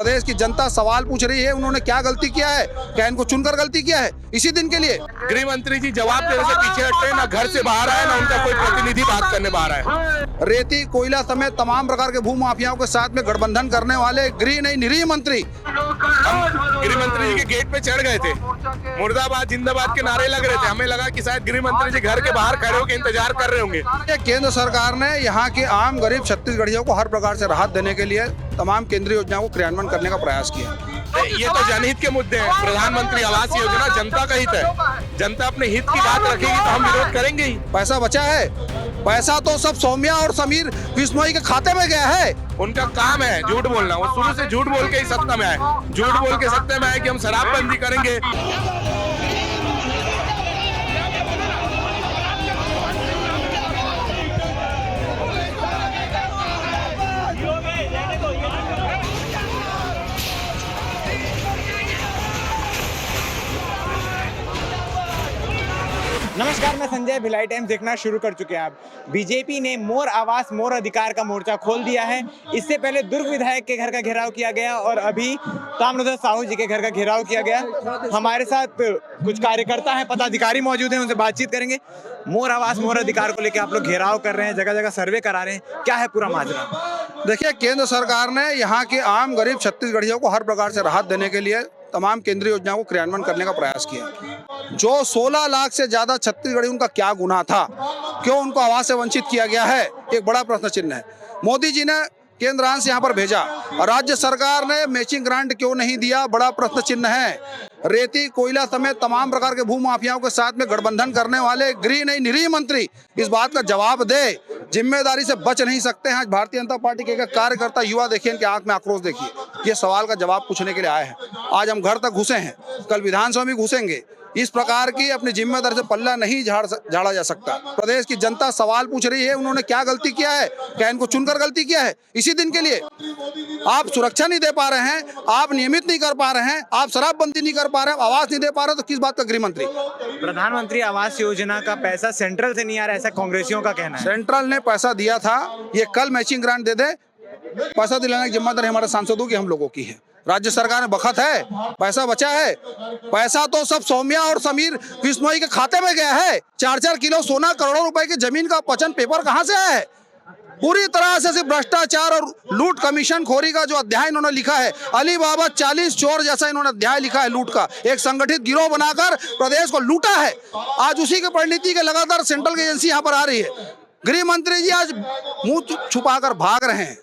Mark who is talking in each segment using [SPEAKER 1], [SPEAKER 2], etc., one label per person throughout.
[SPEAKER 1] प्रदेश की जनता सवाल पूछ रही है, उन्होंने क्या गलती किया है? क्या इनको चुनकर गलती किया है? इसी दिन के लिए
[SPEAKER 2] गृह मंत्री जी जवाब देने से पीछे हटे, ना घर से बाहर आए, ना उनका कोई प्रतिनिधि बात करने बाहर आए।
[SPEAKER 1] रेती कोयला समेत तमाम प्रकार के भू माफियाओं के साथ में गठबंधन करने वाले गृह नहीं निरीह मंत्री
[SPEAKER 2] गृह मंत्री जी के गेट पे चढ़ गए थे, मुर्दाबाद जिंदाबाद के नारे लग रहे थे। हमें लगा कि शायद गृह मंत्री जी घर के बाहर खड़े होकर इंतजार कर रहे होंगे।
[SPEAKER 1] केंद्र सरकार ने यहाँ के आम गरीब छत्तीसगढ़ियों को हर प्रकार से राहत देने के लिए तमाम केंद्रीय योजनाओं को क्रियान्वयन करने का प्रयास किया।
[SPEAKER 2] ये तो जनहित के मुद्दे हैं। प्रधानमंत्री आवास योजना जनता का हित है। जनता अपने हित की बात रखेगी तो हम विरोध करेंगे ही।
[SPEAKER 1] पैसा बचा है, पैसा तो सब सौम्या और समीर बिश्नोई के खाते में गया है।
[SPEAKER 2] उनका काम है झूठ बोलना, वो शुरू से झूठ बोल के ही सत्ता में आए। झूठ बोल के सत्ता में आए कि हम शराबबंदी करेंगे।
[SPEAKER 3] नमस्कार, मैं संजय। भिलाई टाइम्स देखना शुरू कर चुके हैं आप। बीजेपी ने मोर आवास मोर अधिकार का मोर्चा खोल दिया है। इससे पहले दुर्ग विधायक के घर का घेराव किया गया और अभी ताम्रध्वज साहू जी के घर का घेराव किया गया। हमारे साथ कुछ कार्यकर्ता हैं, पदाधिकारी मौजूद हैं, उनसे बातचीत करेंगे। मोर आवास मोर अधिकार को लेकर आप लोग घेराव कर रहे हैं, जगह जगह सर्वे करा रहे हैं, क्या है पूरा माजरा?
[SPEAKER 1] देखिए, केंद्र सरकार ने यहाँ के आम गरीब छत्तीसगढ़ियों को हर प्रकार से राहत देने के लिए तमाम केंद्रीय योजनाओं को क्रियान्वयन करने का प्रयास किया। जो 16 लाख से ज्यादा छत्तीसगढ़ी, उनका क्या गुनाह था? क्यों उनको आवास से वंचित किया गया है? एक बड़ा प्रश्न चिन्ह है। मोदी जी ने केंद्र से यहाँ पर भेजा और राज्य सरकार ने मैचिंग ग्रांट क्यों नहीं दिया? बड़ा प्रश्न चिन्ह है। रेती कोयला समेत तमाम प्रकार के भू माफियाओं के साथ में गठबंधन करने वाले गृह नहीं निरीह मंत्री इस बात का जवाब दे। जिम्मेदारी से बच नहीं सकते हैं। आज भारतीय जनता पार्टी के कार्यकर्ता युवा देखिए, इनके आंख में आक्रोश देखिए। ये सवाल का जवाब पूछने के लिए आए हैं। आज हम घर तक घुसे हैं, कल विधानसभा में घुसेंगे। इस प्रकार की अपनी जिम्मेदारी से पल्ला नहीं झाड़ा जा सकता। प्रदेश की जनता सवाल पूछ रही है, उन्होंने क्या गलती किया है? क्या इनको चुनकर गलती किया है? इसी दिन के लिए आप सुरक्षा नहीं दे पा रहे हैं, आप नियमित नहीं कर पा रहे हैं, आप शराबबंदी नहीं कर पा रहे हैं, आवास नहीं दे पा रहे, तो किस बात का गृह मंत्री?
[SPEAKER 3] प्रधानमंत्री आवास योजना का पैसा सेंट्रल से नहीं आ रहा, ऐसा कांग्रेसियों का कहना है।
[SPEAKER 1] सेंट्रल ने पैसा दिया था, ये कल मैचिंग ग्रांट दे दे। पैसा दिलाने की जिम्मेदारी हमारे सांसदों की, हम लोगों की है। राज्य सरकार ने बखत है, पैसा बचा है। पैसा तो सब सौम्या और समीर बिश्नोई के खाते में गया है। 4-4 किलो सोना, करोड़ों रुपए की जमीन का वचन पेपर कहां से आया है? पूरी तरह से सिर्फ भ्रष्टाचार और लूट कमीशन खोरी का जो अध्याय इन्होंने लिखा है, अली बाबा 40 चोर जैसा इन्होंने अध्याय लिखा है लूट का। एक संगठित गिरोह बनाकर प्रदेश को लूटा है। आज उसी के परिणति के लगातार सेंट्रल की एजेंसी यहाँ पर आ रही है। गृह मंत्री जी आज मुंह छुपाकर भाग रहे हैं।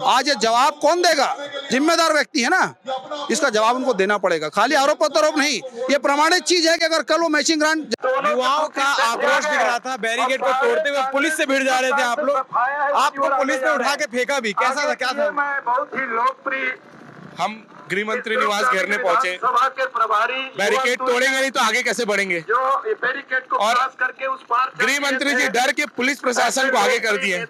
[SPEAKER 1] आज ये जवाब कौन देगा? जिम्मेदार व्यक्ति है ना, इसका जवाब उनको देना पड़ेगा। खाली आरोप प्रत्यारोप नहीं, ये प्रमाणित चीज है कि अगर कल वो मैचिंग ग्रांट।
[SPEAKER 3] युवाओं का आक्रोश दिख रहा था, बैरिकेड को तोड़ते हुए पुलिस से भिड़ जा रहे थे आप लोग। आपको पुलिस ने उठा के फेंका भी, कैसा था, क्या था?
[SPEAKER 4] बहुत ही लोकप्रिय
[SPEAKER 2] हम गृह मंत्री निवास घेरने पहुंचे। बैरिकेड तोड़ेंगे नहीं तो आगे कैसे बढ़ेंगे? और गृह मंत्री जी डर के पुलिस प्रशासन को आगे कर दिए,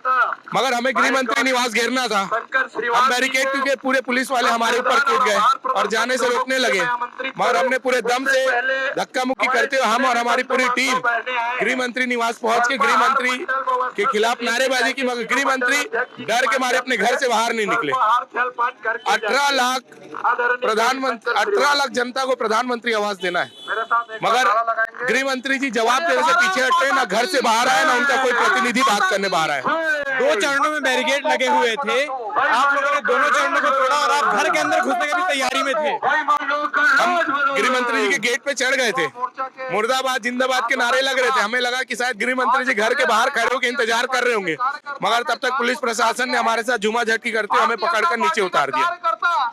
[SPEAKER 2] मगर हमें गृह मंत्री निवास घेरना था। हम बैरिकेड क्योंकि पूरे पुलिस वाले हमारे ऊपर कूद गए और जाने से रोकने लगे, मगर हमने पूरे दम से धक्का मुक्की करते हुए हम और हमारी पूरी टीम गृह मंत्री निवास पहुंच के गृह मंत्री के खिलाफ नारेबाजी की, मगर गृह मंत्री डर के मारे अपने घर से बाहर नहीं निकले। 18 लाख जनता को प्रधानमंत्री आवास देना है, मगर गृह मंत्री जी जवाब देने से पीछे हटे, ना घर से बाहर आए, ना उनका कोई प्रतिनिधि बात करने बाहर आए।
[SPEAKER 3] 2 चरणों में बैरिकेड लगे हुए थे, आप लोगों ने दोनों चरणों को तोड़ा और आप घर के अंदर घुसने की भी तैयारी में थे।
[SPEAKER 2] हम गृह मंत्री जी के गेट पे चढ़ गए थे, मुर्दाबाद जिंदाबाद के नारे लग रहे थे। हमें लगा कि शायद गृह मंत्री जी घर के बाहर खड़े होकर इंतजार कर रहे होंगे, मगर तब तक पुलिस प्रशासन ने हमारे साथ झूमाझटकी करते हुए हमें पकड़कर नीचे उतार दिया।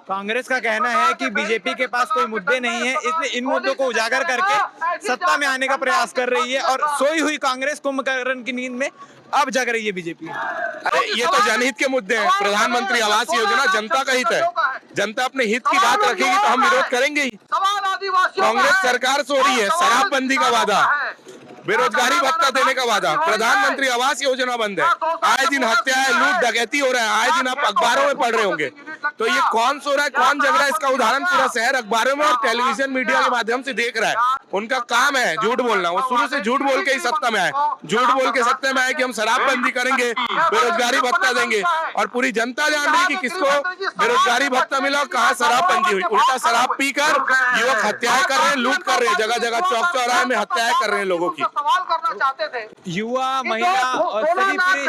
[SPEAKER 3] कांग्रेस का कहना है कि बीजेपी के पास कोई मुद्दे नहीं है, इसलिए इन मुद्दों को उजागर करके सत्ता में आने का प्रयास कर रही है और सोई हुई कांग्रेस कुंभकर्ण की नींद में अब जग रही है बीजेपी।
[SPEAKER 2] अरे ये तो जनहित के मुद्दे हैं। प्रधानमंत्री आवास योजना जनता का हित है। जनता अपने हित की बात रखेगी तो हम विरोध करेंगे ही। कांग्रेस सरकार सो रही है, शराबबंदी का वादा बेरोजगारी भत्ता देने का वादा, प्रधानमंत्री आवास योजना बंद है, आए दिन हत्याएं, लूट डकैती हो रहा है, आए दिन आप अखबारों में पढ़ रहे होंगे। तो ये कौन सो रहा है, कौन जग रहा है, इसका उदाहरण पूरा शहर अखबारों में और टेलीविजन मीडिया के माध्यम से देख रहा है। उनका काम है झूठ बोलना, वो शुरू से झूठ बोल के ही सत्ता में आए, झूठ बोल के सत्ता में आए कि हम शराबबंदी करेंगे, बेरोजगारी भत्ता देंगे, और पूरी जनता जान रही कि किसको बेरोजगारी भत्ता मिला और कहाँ शराबबंदी हुई। उल्टा शराब पीकर युवक हत्याएं कर रहे हैं, लूट कर रहे हैं, जगह जगह चौक चौराहे में हत्याएं कर रहे हैं लोगों की।
[SPEAKER 4] सवाल करना चाहते थे।
[SPEAKER 3] युवा, महिला और सभी पूरी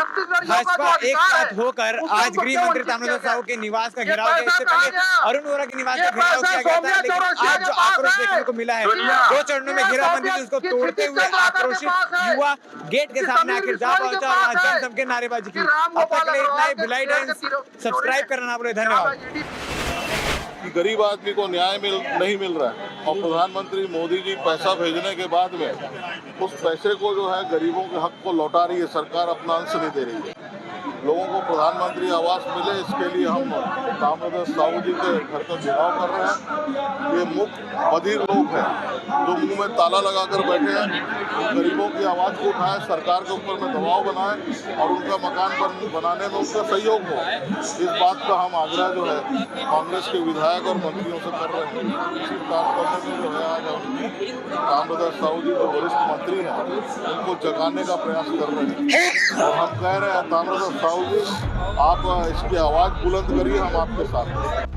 [SPEAKER 3] भाजपा एक साथ होकर आज गृह मंत्री ताम्रध्वज साहू के निवास का घेराव किया। इससे पहले अरुण वोरा के निवास का घेराव किया गया था, लेकिन आज जो आक्रोश देखने को मिला है, 2 चरणों में घेराबंदी थी, उसको तोड़ते हुए आक्रोशित युवा गेट के सामने आकर जा पहुंचा और वहां जनसंघ के नारेबाजी की। अब तक के लिए इतना ही। भिलाई टाइम्स सब्सक्राइब करना ना भूलें। धन्यवाद।
[SPEAKER 5] कि गरीब आदमी को न्याय नहीं मिल रहा है और प्रधानमंत्री मोदी जी पैसा भेजने के बाद में उस पैसे को जो है गरीबों के हक को लौटा रही है सरकार, अपना अंश नहीं दे रही है। लोगों को प्रधानमंत्री आवास मिले, इसके लिए हम ताम्रध्वज साहू जी के घर का घेराव कर रहे हैं। ये मुख्य बधिर लोग हैं जो मुंह में ताला लगाकर बैठे हैं, गरीबों की आवाज़ को उठाएं, सरकार के ऊपर में दबाव बनाएं और उनका मकान बनाने में उनका सहयोग हो। इस बात का हम आग्रह जो है कांग्रेस के विधायक और मंत्रियों से कर रहे हैं। इसी कार्य करने में जो है आज हम ताम्रध्वज साहू जी जो वरिष्ठ मंत्री हैं उनको जगाने का प्रयास कर रहे हैं और हम कह रहे हैं ताम्रध्वज साहू जी, आप इसकी आवाज़ बुलंद करिए, हम आपके साथ हैं।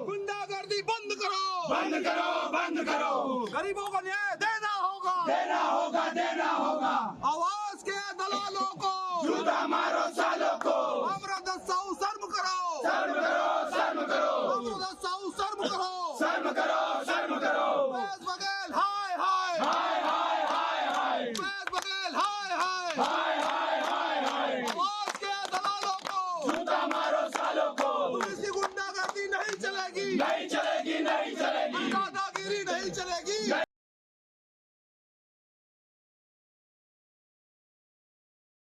[SPEAKER 4] गुंडागर्दी बंद करो, बंद करो, बंद करो। गरीबों को न्याय देना होगा, देना होगा, देना होगा। आवाज के दलालों को जूता मारो।